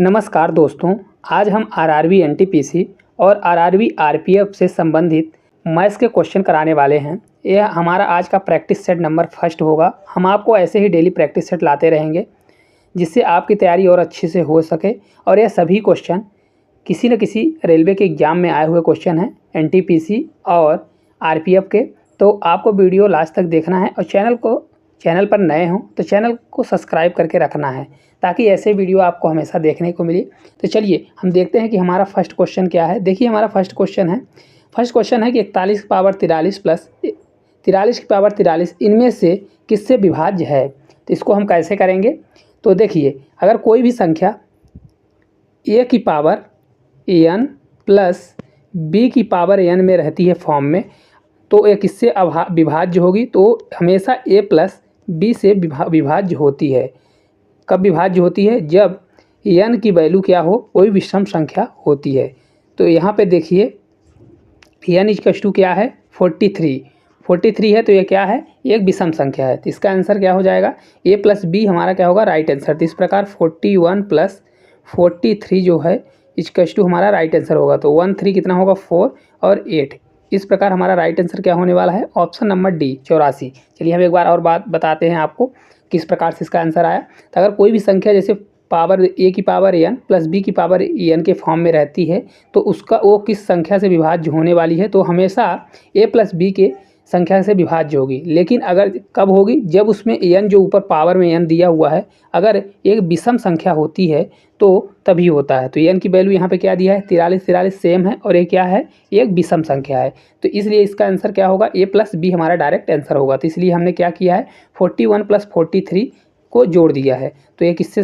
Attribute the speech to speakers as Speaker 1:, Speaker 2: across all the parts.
Speaker 1: नमस्कार दोस्तों, आज हम आरआरबी एनटीपीसी और आरआरबी आरपीएफ से संबंधित मैथ्स के क्वेश्चन कराने वाले हैं। यह हमारा आज का प्रैक्टिस सेट नंबर फर्स्ट होगा। हम आपको ऐसे ही डेली प्रैक्टिस सेट लाते रहेंगे जिससे आपकी तैयारी और अच्छे से हो सके। और यह सभी क्वेश्चन किसी न किसी रेलवे के एग्ज़ाम में आए हुए क्वेश्चन हैं, एनटीपीसी और आरपीएफ के। तो आपको वीडियो लास्ट तक देखना है और चैनल पर नए हों तो चैनल को सब्सक्राइब करके रखना है ताकि ऐसे वीडियो आपको हमेशा देखने को मिले। तो चलिए हम देखते हैं कि हमारा फर्स्ट क्वेश्चन क्या है। देखिए हमारा फर्स्ट क्वेश्चन है कि 41 की पावर 43 प्लस 43 की पावर 43 इनमें से किससे विभाज्य है। तो इसको हम कैसे करेंगे, तो देखिए अगर कोई भी संख्या a की पावर n प्लस b की पावर n में रहती है फॉर्म में, तो ये किससे विभाज्य होगी। तो हमेशा a प्लस b से विभाज्य होती है। कब विभाज्य होती है, जब n की वैल्यू क्या हो, कोई विषम संख्या होती है। तो यहाँ पे देखिए n इक्वल टू क्या है 43 है, तो ये क्या है, एक विषम संख्या है। तो इसका आंसर क्या हो जाएगा, a प्लस b हमारा क्या होगा, राइट आंसर। तो इस प्रकार 41 प्लस 43 जो है इक्वल टू हमारा राइट आंसर होगा। तो 1 3 कितना होगा 4 और 8। इस प्रकार हमारा राइट आंसर क्या होने वाला है, ऑप्शन नंबर डी 84। चलिए हम एक बार और बात बताते हैं आपको किस प्रकार से इसका आंसर आया। तो अगर कोई भी संख्या जैसे पावर a की पावर n प्लस b की पावर n के फॉर्म में रहती है तो उसका वो किस संख्या से विभाज्य होने वाली है, तो हमेशा a प्लस b के संख्या से विभाज्य होगी। लेकिन अगर कब होगी, जब उसमें n जो ऊपर पावर में n दिया हुआ है अगर एक विषम संख्या होती है तो तभी होता है। तो n की वैल्यू यहाँ पे क्या दिया है, 43 सेम है और ये क्या है, एक विषम संख्या है। तो इसलिए इसका आंसर क्या होगा, a प्लस बी हमारा डायरेक्ट आंसर होगा। तो इसलिए हमने क्या किया है, 41 प्लस 43 को जोड़ दिया है। तो ये किस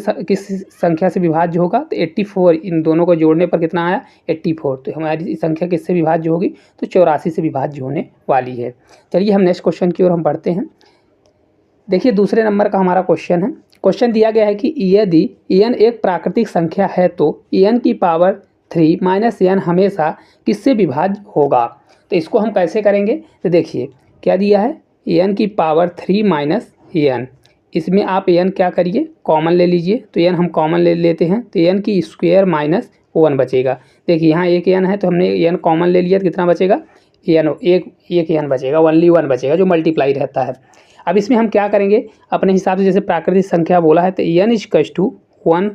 Speaker 1: संख्या से विभाज्य होगा, तो 84। इन दोनों को जोड़ने पर कितना आया, 84। तो हमारी संख्या किससे विभाज्य होगी, तो 84 से विभाज्य होने वाली है। चलिए हम नेक्स्ट क्वेश्चन की ओर हम बढ़ते हैं। देखिए दूसरे नंबर का हमारा क्वेश्चन है। क्वेश्चन दिया गया है कि यदि n एक प्राकृतिक संख्या है तो n की पावर 3 माइनस n हमेशा किससे विभाज्य होगा। तो इसको हम कैसे करेंगे, तो देखिए क्या दिया है, n की पावर 3 माइनस n। इसमें आप n क्या करिए, कॉमन ले लीजिए। तो n हम कॉमन ले लेते हैं, तो n की स्क्वायर माइनस 1 बचेगा। देखिए यहाँ एक n है तो हमने n कॉमन ले लिया, तो कितना बचेगा, एक n बचेगा, ओनली 1 बचेगा जो मल्टीप्लाई रहता है। अब इसमें हम क्या करेंगे अपने हिसाब से, जैसे प्राकृतिक संख्या बोला है तो n इक्वल टू 1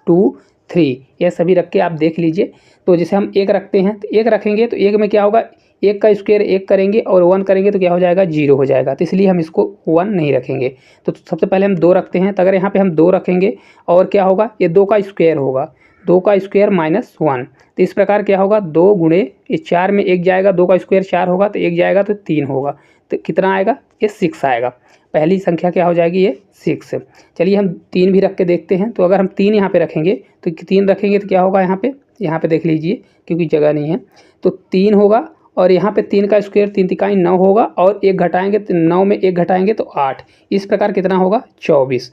Speaker 1: 2 3 ये सभी रख के आप देख लीजिए। तो जैसे हम एक रखते हैं तो एक रखेंगे तो एक में क्या होगा, एक का स्क्वायर एक करेंगे और 1 करेंगे तो क्या हो जाएगा, 0 हो जाएगा। तो इसलिए हम इसको 1 नहीं रखेंगे। तो सबसे पहले हम 2 रखते हैं, तो अगर यहाँ पे हम 2 रखेंगे और क्या होगा, ये 2 का स्क्वायर होगा, 2 का स्क्वायर माइनस 1। तो इस प्रकार क्या होगा, 2 गुणे इस 4 में 1 जाएगा, 2 का स्क्वायर 4 होगा, तो 1 जाएगा तो 3 होगा। तो कितना आएगा, ये 6 आएगा। पहली संख्या क्या हो जाएगी, ये 6। चलिए हम 3 भी रख के देखते हैं। तो अगर हम 3 यहाँ पे रखेंगे तो 3 रखेंगे तो क्या होगा, यहाँ पे देख लीजिए क्योंकि जगह नहीं है, तो 3 होगा। और यहाँ पे 3 का स्क्वायर 3 तिकाई 9 होगा और 1 घटाएंगे तो 9 में 1 घटाएंगे तो 8। इस प्रकार कितना होगा, 24।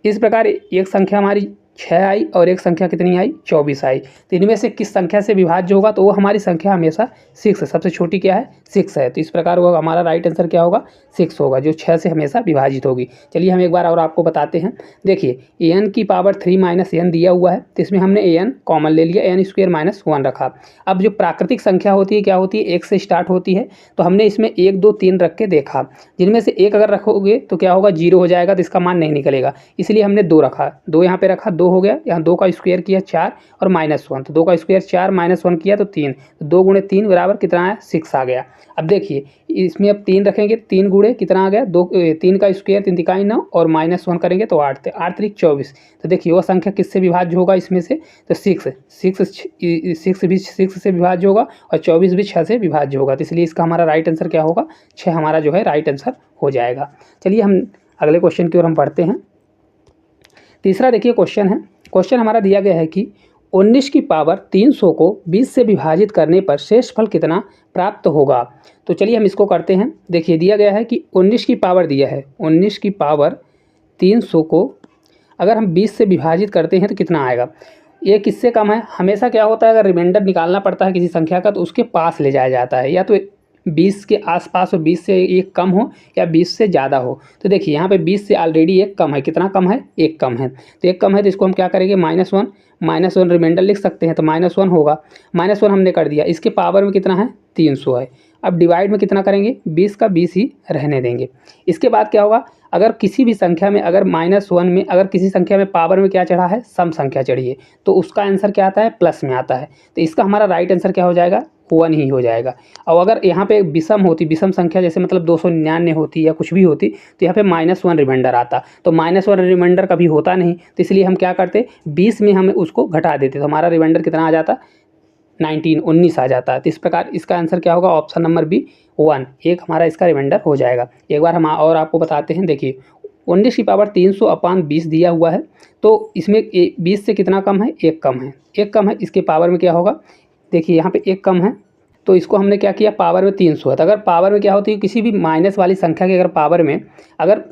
Speaker 1: इस प्रकार एक संख्या हमारी 6 आई और एक संख्या कितनी आई, 24 आई। तो इनमें से किस संख्या से विभाज्य होगा, तो वो हमारी संख्या हमेशा 6 है। सबसे छोटी क्या है, 6 है। तो इस प्रकार होगा हमारा राइट आंसर क्या होगा, 6 होगा, जो 6 से हमेशा विभाजित होगी। चलिए हम एक बार और आपको बताते हैं। देखिए n की पावर 3 माइनस n दिया हुआ है, तो इसमें हमने n कॉमन ले लिया, n स्क्वायर माइनस 1 रखा। अब जो प्राकृतिक संख्या होती है क्या होती है, 1 से स्टार्ट होती है। तो हमने इसमें 1 2 3 रख के देखा, जिनमें से 1 अगर रखोगे तो क्या होगा, 0 हो जाएगा, तो इसका मान नहीं निकलेगा। इसलिए हमने 2 रखा, 2 यहाँ पे रखा, 2 हो गया। यहाँ 2 का स्क्वायर किया 4 और माइनस 1, तो 2 का स्क्वायर 4 माइनस 1 किया तो 3। तो 2 गुणे 3 बराबर कितना आया, 6 आ गया। अब देखिए इसमें अब 3 रखेंगे, 3 गुणे कितना आ गया, 3 का स्क्वायर 3 तिकाई 9 और माइनस 1 करेंगे तो 8, 8 3 24। तो देखिए वो संख्या किससे विभाज्य होगा इसमें से, तो 6 भी 6 से विभाज्य होगा और 24 भी 6 से विभाज्य होगा। तो इसलिए इसका हमारा राइट आंसर क्या होगा, 6 हमारा जो है राइट आंसर हो जाएगा। चलिए हम अगले क्वेश्चन की ओर हम पढ़ते हैं। तीसरा देखिए क्वेश्चन हमारा दिया गया है कि 19 की पावर 300 को 20 से विभाजित करने पर शेषफल कितना प्राप्त होगा। तो चलिए हम इसको करते हैं। देखिए दिया गया है कि 19 की पावर दिया है, 19 की पावर 300 को अगर हम 20 से विभाजित करते हैं तो कितना आएगा। ये किससे कम है, हमेशा क्या होता है अगर रिमाइंडर निकालना पड़ता है किसी संख्या का तो उसके पास ले जाया जाता है, या तो 20 के आसपास हो, 20 से एक कम हो या 20 से ज़्यादा हो। तो देखिए यहाँ पे 20 से ऑलरेडी एक कम है, कितना कम है, एक कम है। तो एक कम है तो इसको हम क्या करेंगे, -1 -1 रिमाइंडर लिख सकते हैं, तो -1 होगा। -1 हमने कर दिया, इसके पावर में कितना है 300 है। अब डिवाइड में कितना करेंगे 20 का 20 ही रहने देंगे। इसके बाद क्या होगा, अगर किसी भी संख्या में अगर -1 में अगर किसी संख्या में पावर में क्या चढ़ा है सम संख्या चढ़ी है, तो उसका आंसर क्या आता है प्लस में आता है। तो इसका हमारा राइट आंसर क्या हो जाएगा 1 ही हो जाएगा। और अगर यहाँ पे विषम होती, विषम संख्या जैसे मतलब 299 होती या कुछ भी होती, तो यहाँ पे -1 रिमाइंडर आता। तो -1 रिमाइंडर कभी होता नहीं, तो इसलिए हम क्या करते 20 में हम उसको घटा देते, तो हमारा रिमाइंडर कितना आ जाता 19 आ जाता है। तो इस प्रकार इसका आंसर क्या होगा ऑप्शन नंबर बी 1, एक हमारा इसका रिमाइंडर हो जाएगा। एक बार हम और आपको बताते हैं, देखिए 19 की पावर 300/20 दिया हुआ है, तो इसमें 20 से कितना कम है 1 कम है, 1 कम है, इसके पावर में क्या होगा, देखिए यहाँ पे 1 कम है, तो इसको हमने क्या किया पावर में 300 है। तो अगर पावर में क्या होती है किसी भी माइनस वाली संख्या के अगर पावर में अगर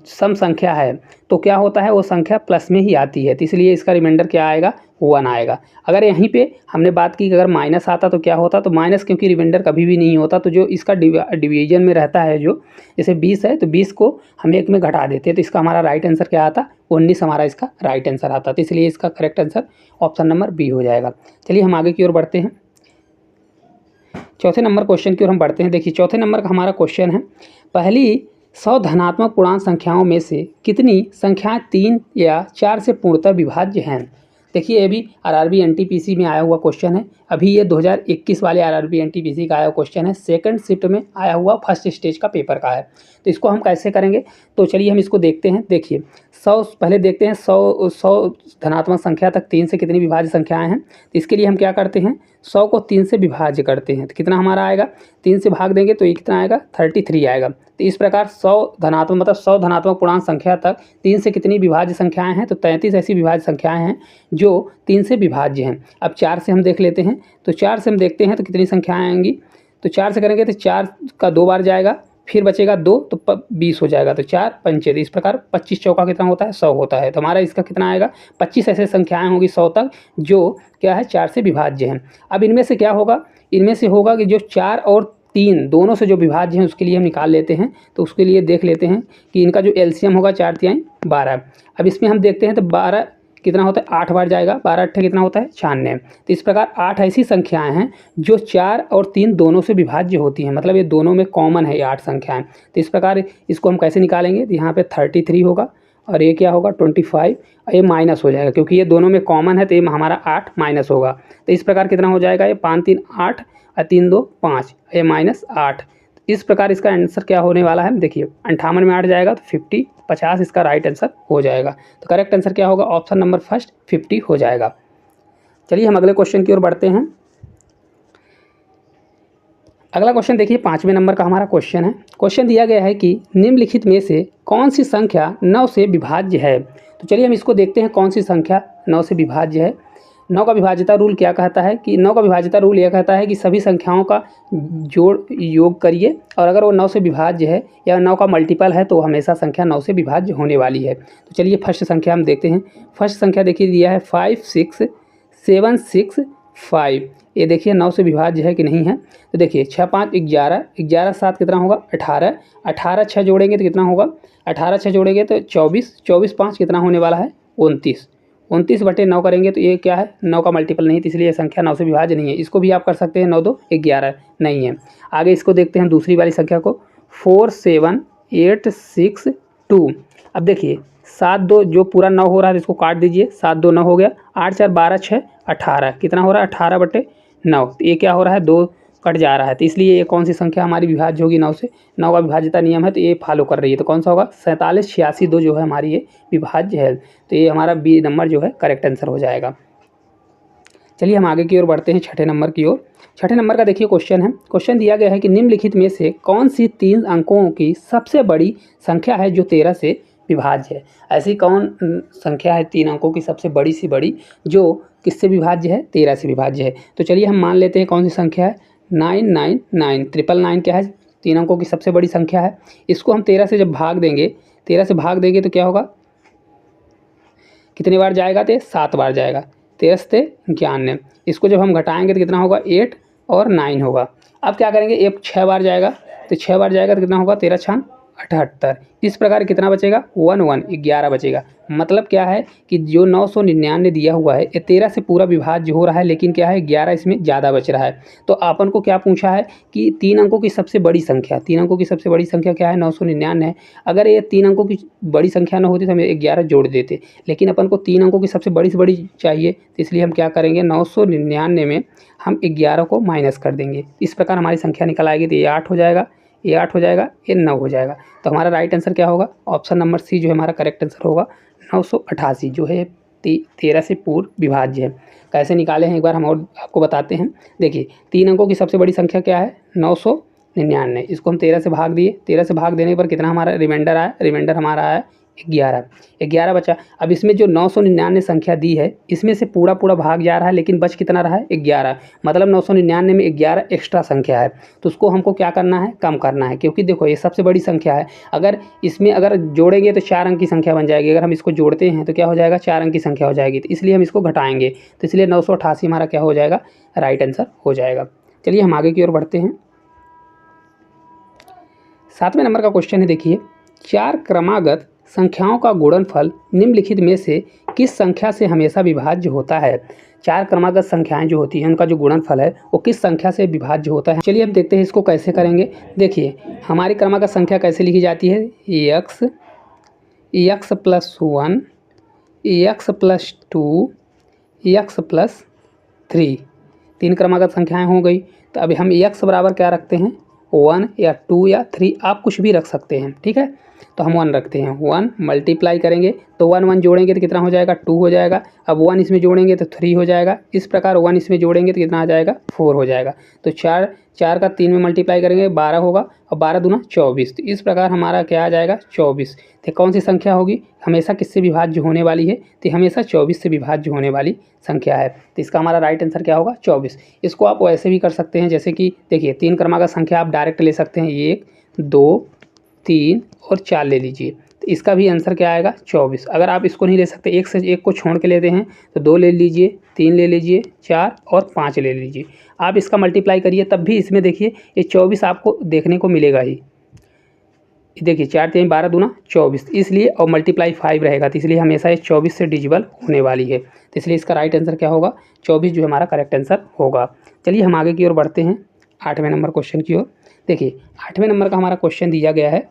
Speaker 1: सम संख्या है तो क्या होता है वो संख्या प्लस में ही आती है, तो इसलिए इसका रिमाइंडर क्या आएगा 1 आएगा। अगर यहीं पे हमने बात की कि अगर माइनस आता तो क्या होता, तो माइनस क्योंकि रिमाइंडर कभी भी नहीं होता, तो जो इसका डिवीजन में रहता है, जो जैसे 20 है तो 20 को हम 1 में घटा देते हैं, तो इसका हमारा राइट आंसर क्या आता 19 हमारा इसका राइट आंसर आता। तो इसलिए इसका correct answer option number B हो जाएगा। चलिए हम आगे की ओर बढ़ते हैं, चौथे नंबर क्वेश्चन की ओर हम बढ़ते हैं। देखिए चौथे नंबर का हमारा क्वेश्चन है, पहली 100 धनात्मक पूर्णांक संख्याओं में से कितनी संख्याएं 3 या 4 से पूर्णतः विभाज्य हैं। देखिए ये भी आरआरबी एनटीपीसी में आया हुआ क्वेश्चन है, अभी ये 2021 वाले आरआरबी एनटीपीसी का आया हुआ क्वेश्चन है, सेकंड शिफ्ट में आया हुआ फर्स्ट स्टेज का पेपर का है। तो इसको हम कैसे करेंगे, तो चलिए हम इसको देखते हैं। देखिए 100 पहले देखते हैं, 100 धनात्मक संख्या तक 3 से कितनी विभाज्य संख्याएं हैं। तो इसके लिए हम क्या करते हैं 100 को 3 से विभाज्य करते हैं, तो कितना हमारा आएगा 3 से भाग देंगे तो ये कितना आएगा 33 आएगा। तो इस प्रकार 100 धनात्मक मतलब 100 धनात्मक पूर्णांक संख्या तक 3 से कितनी विभाज्य संख्याएं हैं, तो 33 ऐसी विभाज्य संख्याएं हैं जो 3 से विभाज्य हैं। अब 4 से हम देख लेते हैं, तो 4 से हम देखते हैं तो कितनी संख्याएं आएंगी, तो 4 से करेंगे तो 4 का 2 बार जाएगा, फिर बचेगा 2 तो 20 हो जाएगा, तो 4 पंचे, तो इस प्रकार 25 चौका कितना होता है 100 होता है। तो हमारा इसका कितना आएगा 25 ऐसे संख्याएं होंगी 100 तक जो क्या है 4 से विभाज्य हैं। अब इनमें से क्या होगा, इनमें से होगा कि जो 4 और 3 दोनों से जो विभाज्य हैं उसके लिए हम निकाल लेते हैं। तो उसके लिए देख लेते हैं कि इनका जो एलसीएम होगा 4 तिहाई 12। अब इसमें हम देखते हैं तो 12 कितना होता है 8 बार जाएगा, 12 8 कितना होता है 96। तो इस प्रकार 8 ऐसी संख्याएं हैं जो 4 और 3 दोनों से विभाज्य होती हैं, मतलब ये दोनों में कॉमन है ये 8 संख्याएं। तो इस प्रकार इसको हम कैसे निकालेंगे, तो यहाँ पे 33 होगा और ये क्या होगा 25, और ये माइनस हो जाएगा क्योंकि ये दोनों में कॉमन है, तो ये हमारा 8 माइनस होगा। तो इस प्रकार कितना हो जाएगा, ये 5 3 8 और 3 2 5, ये -8। इस प्रकार इसका आंसर क्या होने वाला है, देखिए 58 में 8 जाएगा तो 50 इसका राइट आंसर हो जाएगा। तो करेक्ट आंसर क्या होगा ऑप्शन नंबर फर्स्ट 50 हो जाएगा। चलिए हम अगले क्वेश्चन की ओर बढ़ते हैं। अगला क्वेश्चन देखिए 5वें नंबर का हमारा क्वेश्चन है। क्वेश्चन दिया गया है कि निम्नलिखित में से कौन सी संख्या 9 से विभाज्य है। तो चलिए हम इसको देखते हैं कौन सी संख्या 9 से विभाज्य है। 9 का विभाज्यता रूल क्या कहता है कि 9 का विभाज्यता रूल यह कहता है कि सभी संख्याओं का जोड़ योग करिए और अगर वो 9 से विभाज्य है या 9 का मल्टीपल है तो हमेशा संख्या 9 से विभाज्य होने वाली है। तो चलिए फर्स्ट संख्या हम देखते हैं। फर्स्ट संख्या देखिए दिया है 5 6 7 6 5, ये देखिए 9 से विभाज्य है कि नहीं है। तो देखिए 6 5 11, 11 7 कितना होगा 18, 18 6 जोड़ेंगे तो कितना होगा 18 6 जोड़ेंगे तो 24, 24 5 कितना होने वाला है 29, 29/9 करेंगे तो ये क्या है 9 का मल्टीपल नहीं, तो इसलिए ये संख्या 9 से विभाज्य नहीं है। इसको भी आप कर सकते हैं 9 2 11 नहीं है। आगे इसको देखते हैं दूसरी वाली संख्या को 4 7 8 6 2। अब देखिए 7 2 जो पूरा 9 हो रहा है इसको काट दीजिए, 7 2 9 हो गया, 8 4 12 6 18 कितना हो रहा है 18/9। तो ये क्या हो रहा है 2 कट जा रहा है, तो इसलिए ये कौन सी संख्या हमारी विभाज्य होगी 9 से। 9 का विभाज्यता नियम है तो ये फॉलो कर रही है, तो कौन सा होगा 47 86 2 जो है हमारी ये विभाज्य है। तो ये हमारा बी नंबर जो है करेक्ट आंसर हो जाएगा। चलिए हम आगे की ओर बढ़ते हैं छठे नंबर की ओर। छठे नंबर का देखिए क्वेश्चन है। क्वेश्चन दिया गया है कि निम्नलिखित में से कौन सी 3 अंकों की सबसे बड़ी संख्या है जो 13 से विभाज्य है। ऐसी कौन संख्या है 3 अंकों की सबसे बड़ी सी बड़ी जो किससे विभाज्य है 13 से विभाज्य है। तो चलिए हम मान लेते हैं कौन सी संख्या है 999, 999 क्या है 3 अंकों की सबसे बड़ी संख्या है। इसको हम 13 से जब भाग देंगे, 13 से भाग देंगे तो क्या होगा कितने बार जाएगा तो 7 बार जाएगा, 13 से 91। इसको जब हम घटाएंगे तो कितना होगा 8 और 9 होगा। अब क्या करेंगे 6 बार जाएगा, तो 6 बार जाएगा तो कितना होगा 13 6 978। इस प्रकार कितना बचेगा 11 बचेगा। मतलब क्या है कि जो 999 दिया हुआ है ये 13 से पूरा विभाज्य हो रहा है, लेकिन क्या है 11 इसमें ज़्यादा बच रहा है। तो अपन को क्या पूछा है कि 3 अंकों की सबसे बड़ी संख्या, 3 अंकों की सबसे बड़ी संख्या क्या है 999 है। अगर ये 3 अंकों की बड़ी संख्या न होती तो हम 11 जोड़ देते, लेकिन अपन को 3 अंकों की सबसे बड़ी से बड़ी चाहिए, तो इसलिए हम क्या करेंगे 999 में हम 11 को माइनस कर देंगे। इस प्रकार हमारी संख्या निकल आएगी। तो ये 8 हो जाएगा, ये 8 हो जाएगा, ये 9 हो जाएगा। तो हमारा राइट आंसर क्या होगा, ऑप्शन नंबर सी जो है हमारा करेक्ट आंसर होगा। 988 जो है 13 से पूर्व विभाज्य है। कैसे निकाले हैं एक बार हम और आपको बताते हैं। देखिए 3 अंकों की सबसे बड़ी संख्या क्या है 999। इसको हम 13 से भाग दिए, 13 से भाग देने पर कितना हमारा रिमाइंडर आया, रिमाइंडर हमारा आया 11 बचा। अब इसमें जो 999 संख्या दी है इसमें से पूरा भाग जा रहा है, लेकिन बच कितना रहा है 11। मतलब 999 में 11 एक्स्ट्रा संख्या है, तो उसको हमको क्या करना है, कम करना है। क्योंकि देखो ये सबसे बड़ी संख्या है, अगर इसमें अगर जोड़ेंगे तो 4 अंक की संख्या बन जाएगी। अगर हम इसको जोड़ते हैं तो क्या हो जाएगा 4 अंक की संख्या हो जाएगी, तो इसलिए हम इसको घटाएंगे। तो इसलिए 988 हमारा क्या हो जाएगा, राइट आंसर हो जाएगा। चलिए हम आगे की ओर बढ़ते हैं। 7वें नंबर का क्वेश्चन है, देखिए 4 क्रमागत संख्याओं का गुणनफल निम्नलिखित में से किस संख्या से हमेशा विभाज्य होता है। 4 क्रमागत संख्याएं जो होती हैं उनका जो गुणनफल है वो किस संख्या से विभाज्य होता है। चलिए हम देखते हैं इसको कैसे करेंगे। देखिए हमारी क्रमागत संख्या कैसे लिखी जाती है, x +1 x +2 x +3, 3 क्रमागत संख्याएं हो गई। तो अभी हम x बराबर क्या रखते हैं 1 या 2 या 3, आप कुछ भी रख सकते हैं, ठीक है। तो हम 1 रखते हैं, 1 मल्टीप्लाई करेंगे तो 1 जोड़ेंगे तो कितना हो जाएगा 2 हो जाएगा। अब 1 इसमें जोड़ेंगे तो 3 हो जाएगा। इस प्रकार 1 इसमें जोड़ेंगे तो कितना आ जाएगा 4 हो जाएगा। तो 4 का 3 में मल्टीप्लाई करेंगे 12 होगा, और 12 दूना 24। तो इस प्रकार हमारा क्या आ जाएगा 24। तो कौन सी संख्या होगी, हमेशा किससे विभाज्य होने वाली है, तो हमेशा 24 से विभाज्य होने वाली संख्या है। तो इसका हमारा राइट आंसर क्या होगा 24। इसको आप वैसे भी कर सकते हैं, जैसे कि देखिए 3 क्रमागत संख्या आप डायरेक्ट ले सकते हैं, 1 2 3 और 4 ले लीजिए, तो इसका भी आंसर क्या आएगा 24। अगर आप इसको नहीं ले सकते, एक से एक को छोड़ के लेते हैं तो 2 ले लीजिए, 3 ले लीजिए, 4 और 5 ले लीजिए। आप इसका मल्टीप्लाई करिए तब भी इसमें देखिए ये 24 आपको देखने को मिलेगा ही। देखिए 4 3 12 दूना 24, इसलिए और मल्टीप्लाई 5 रहेगा, तो इसलिए हमेशा ये 24 से डिजिबल होने वाली है। तो इसलिए इसका राइट आंसर क्या होगा 24 जो हमारा करेक्ट आंसर होगा। चलिए हम आगे की ओर बढ़ते हैं 8वें नंबर क्वेश्चन की ओर। देखिए 8वें नंबर का हमारा क्वेश्चन दिया गया है,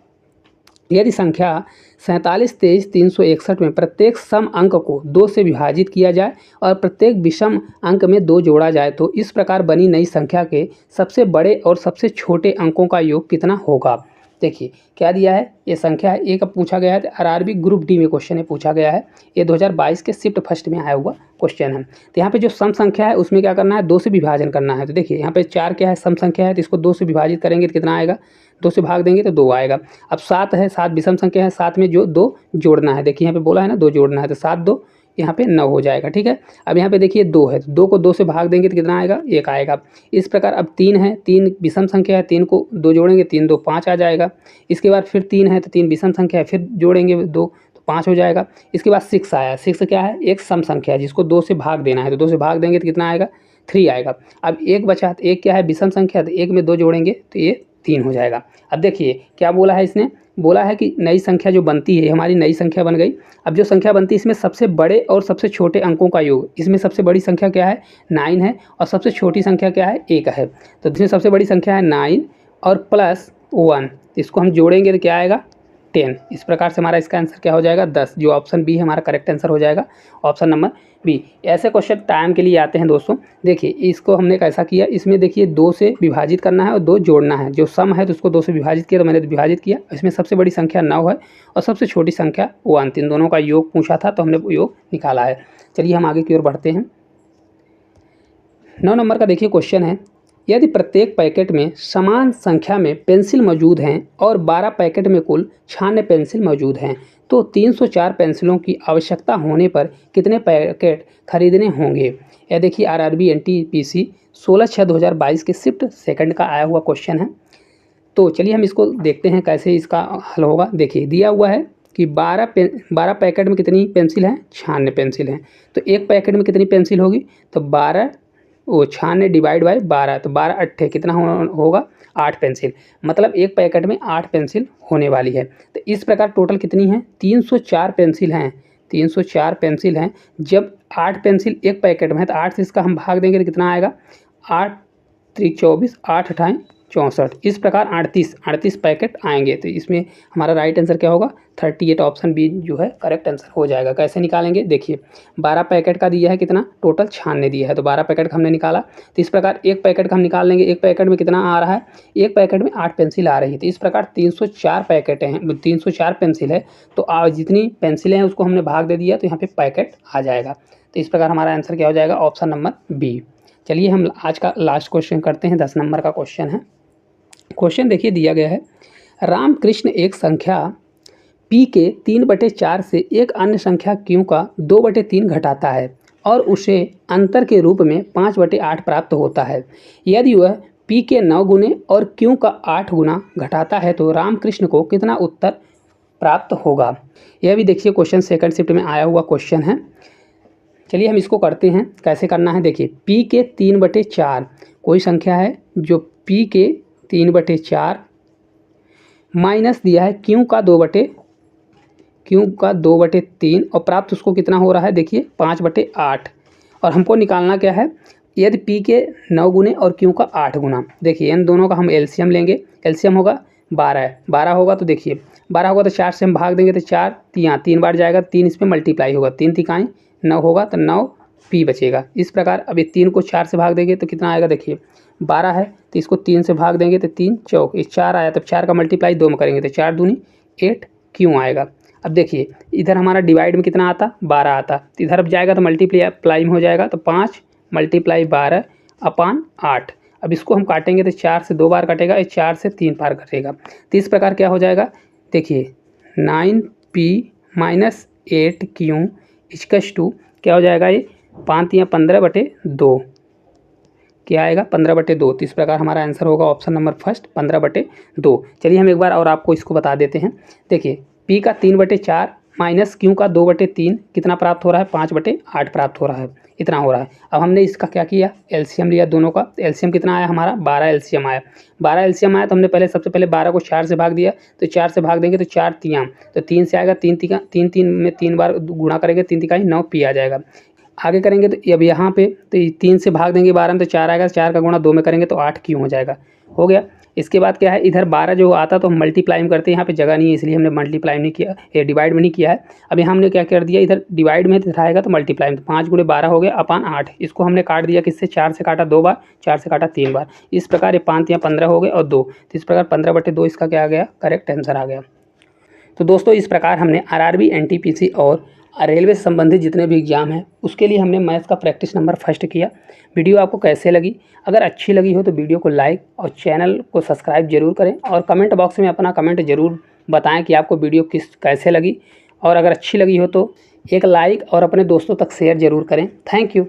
Speaker 1: यदि संख्या 47 23 361 में प्रत्येक सम अंक को 2 से विभाजित किया जाए और प्रत्येक विषम अंक में 2 जोड़ा जाए तो इस प्रकार बनी नई संख्या के सबसे बड़े और सबसे छोटे अंकों का योग कितना होगा। देखिए क्या दिया है, ये संख्या है, एक पूछा गया है आरआरबी ग्रुप डी में क्वेश्चन है पूछा गया है, ये 2022 के शिफ्ट फर्स्ट में आया हुआ क्वेश्चन है। तो यहाँ पे जो सम संख्या है उसमें क्या करना है 2 से विभाजन करना है। तो देखिए यहाँ पे 4 क्या है सम संख्या है, तो इसको 2 से विभाजित करेंगे तो कितना आएगा, 2 से भाग देंगे तो 2 आएगा। अब 7 है, 7 विषम संख्या है, 7 में जो 2 जोड़ना है, देखिए यहाँ पे बोला है ना 2 जोड़ना है, तो 7 2 यहाँ पे 9 हो जाएगा, ठीक है। अब यहाँ पे देखिए 2 है, तो 2 को 2 से भाग देंगे तो कितना आएगा 1 आएगा। इस प्रकार अब 3 है, 3 विषम संख्या है, 3 को 2 जोड़ेंगे 3 2 5 आ जाएगा। इसके बाद फिर 3 है तो 3 विषम संख्या है, फिर जोड़ेंगे 2 तो 5 हो जाएगा। इसके बाद 6 आया, 6 क्या है एक सम संख्या है जिसको 2 से भाग देना है, तो 2 से भाग देंगे तो कितना आएगा 3 आएगा। अब 1 बचा, तो 1 क्या है विषम संख्या, तो 1 में 2 जोड़ेंगे तो ये 3 हो जाएगा। अब देखिए क्या बोला है इसने, बोला है कि नई संख्या जो बनती है हमारी नई संख्या बन गई। अब जो संख्या बनती है इसमें सबसे बड़े और सबसे छोटे अंकों का योग, इसमें सबसे बड़ी संख्या क्या है 9 है और सबसे छोटी संख्या क्या है 1 है। तो इसमें सबसे बड़ी संख्या है 9 और +1, इसको हम जोड़ेंगे तो क्या आएगा 10। इस प्रकार से हमारा इसका आंसर क्या हो जाएगा 10, जो ऑप्शन बी है हमारा करेक्ट आंसर हो जाएगा, ऑप्शन नंबर बी। ऐसे क्वेश्चन टाइम के लिए आते हैं दोस्तों। देखिए इसको हमने कैसा किया, इसमें देखिए 2 से विभाजित करना है और 2 जोड़ना है। जो सम है तो उसको 2 से विभाजित किया, तो मैंने विभाजित किया। इसमें सबसे बड़ी संख्या 9 है और सबसे छोटी संख्या 1, इन दोनों का योग पूछा था तो हमने योग निकाला है। चलिए हम आगे की ओर बढ़ते हैं। 9 नंबर का देखिए क्वेश्चन है, यदि प्रत्येक पैकेट में समान संख्या में पेंसिल मौजूद हैं और 12 पैकेट में कुल 96 पेंसिल मौजूद हैं तो 304 पेंसिलों की आवश्यकता होने पर कितने पैकेट खरीदने होंगे। यह देखिए आरआरबी एनटीपीसी 16/6/2022 के शिफ्ट सेकंड का आया हुआ क्वेश्चन है। तो चलिए हम इसको देखते हैं कैसे इसका हल होगा। देखिए दिया हुआ है कि 12 पैकेट में कितनी पेंसिल हैं 96 पेंसिल हैं, तो एक पैकेट में कितनी पेंसिल होगी, तो 12 वो 96 डिवाइड बाय 12, तो 12 अट्ठे कितना होगा 8 पेंसिल, मतलब एक पैकेट में 8 पेंसिल होने वाली है। तो इस प्रकार टोटल कितनी है 304 पेंसिल हैं, 304 पेंसिल हैं। जब 8 पेंसिल एक पैकेट में है तो 8 से इसका हम भाग देंगे तो कितना आएगा 8 3 24, 8 अठाएँ 64, इस प्रकार 38 पैकेट आएंगे। तो इसमें हमारा राइट आंसर क्या होगा 38, ऑप्शन बी जो है करेक्ट आंसर हो जाएगा। कैसे निकालेंगे देखिए, 12 पैकेट का दिया है कितना टोटल 96 दिया है, तो 12 पैकेट का हमने निकाला। तो इस प्रकार एक पैकेट का हम निकाल लेंगे, एक पैकेट में कितना आ रहा है, एक पैकेट में 8 पेंसिल आ रही है। तो इस प्रकार 304 पैकेट हैं, 304 पेंसिल है, तो जितनी पेंसिलें हैं उसको हमने भाग दे दिया तो यहाँ पे पैकेट आ जाएगा। तो इस प्रकार हमारा आंसर क्या हो जाएगा ऑप्शन नंबर बी। चलिए हम आज का लास्ट क्वेश्चन करते हैं, 10 नंबर का क्वेश्चन है। क्वेश्चन देखिए दिया गया है, रामकृष्ण एक संख्या p के 3/4 से एक अन्य संख्या q का 2/3 घटाता है और उसे अंतर के रूप में 5/8 प्राप्त होता है। यदि वह p के 9 गुने और q का 8 गुना घटाता है तो रामकृष्ण को कितना उत्तर प्राप्त होगा। यह भी देखिए क्वेश्चन सेकंड शिफ्ट में आया हुआ क्वेश्चन है। चलिए हम इसको करते हैं, कैसे करना है देखिए, p के 3/4 कोई संख्या है जो p के 3/4 माइनस दिया है q का 2/3 और प्राप्त उसको कितना हो रहा है देखिए 5/8, और हमको निकालना क्या है यदि p के 9 गुने और q का 8 गुना। देखिए इन दोनों का हम एलसीएम लेंगे, एलसीएम होगा 12 होगा, तो देखिए 12 होगा तो 4 से हम भाग देंगे तो 4 3 बार जाएगा, 3 इसमें मल्टीप्लाई होगा, 3 तिकाई 9 होगा तो 9 p बचेगा। इस प्रकार अब ये 3 को 4 से भाग देंगे तो कितना आएगा देखिए 12 है, तो इसको 3 से भाग देंगे तो 3 चौक, इस 4 आया, तब 4 का मल्टीप्लाई 2 में करेंगे तो 4 दूनी 8 क्यों आएगा। अब देखिए इधर हमारा डिवाइड में कितना आता 12 आता, तो इधर अब जाएगा तो मल्टीप्लाई में हो जाएगा, तो 5 × 12/8। अब इसको हम काटेंगे तो 4 से 2 बार कटेगा, ये 4 से 3 बार कटेगा। तो इस प्रकार क्या हो जाएगा देखिए 9p - 8q = क्या हो जाएगा, ये 5 या 15/2 क्या आएगा 15/2। तो इस प्रकार हमारा आंसर होगा ऑप्शन नंबर फर्स्ट 15/2। चलिए हम एक बार और आपको इसको बता देते हैं। देखिए p का 3/4 माइनस q का 2/3 कितना प्राप्त हो रहा है 5/8 प्राप्त हो रहा है, इतना हो रहा है। अब हमने इसका क्या किया एलसीएम लिया दोनों का, एलसीएम कितना आया हमारा 12 एलसीएम आया, 12 एलसीएम आया तो हमने सबसे पहले 12 को 4 से भाग दिया, तो 4 से भाग देंगे तो 4 तियाँ, तो 3 से आएगा 3 में 3 बार गुणा करेंगे 3 तिकाई 9 p आ जाएगा। आगे करेंगे तो अब यहाँ पे तो 3 से भाग देंगे 12 में तो 4 आएगा, 4 का गुणा 2 में करेंगे तो 8 क्यों हो जाएगा, हो गया। इसके बाद क्या है इधर 12 जो आता तो हम मल्टीप्लाई में करते हैं, यहाँ पे जगह नहीं है इसलिए हमने मल्टीप्लाई नहीं किया, ये डिवाइड में नहीं किया है। अब यहाँ हमने क्या कर दिया, इधर डिवाइड में दिखाएगा तो मल्टीप्लाई में, तो 5 × 12 हो गया अपान 8, इसको हमने काट दिया किससे 4 से काटा 2 बार, 4 से काटा 3 बार, इस प्रकार ये 5 या 15 हो गए और 2, तो इस प्रकार 15/2 इसका क्या आ गया करेक्ट आंसर आ गया। तो दोस्तों इस प्रकार हमने आरआरबी एनटीपीसी और रेलवे से संबंधित जितने भी एग्जाम हैं उसके लिए हमने मैथ्स का प्रैक्टिस नंबर फर्स्ट किया। वीडियो आपको कैसे लगी, अगर अच्छी लगी हो तो वीडियो को लाइक और चैनल को सब्सक्राइब जरूर करें, और कमेंट बॉक्स में अपना कमेंट जरूर बताएं कि आपको वीडियो कैसे लगी, और अगर अच्छी लगी हो तो एक लाइक और अपने दोस्तों तक शेयर जरूर करें। Thank you.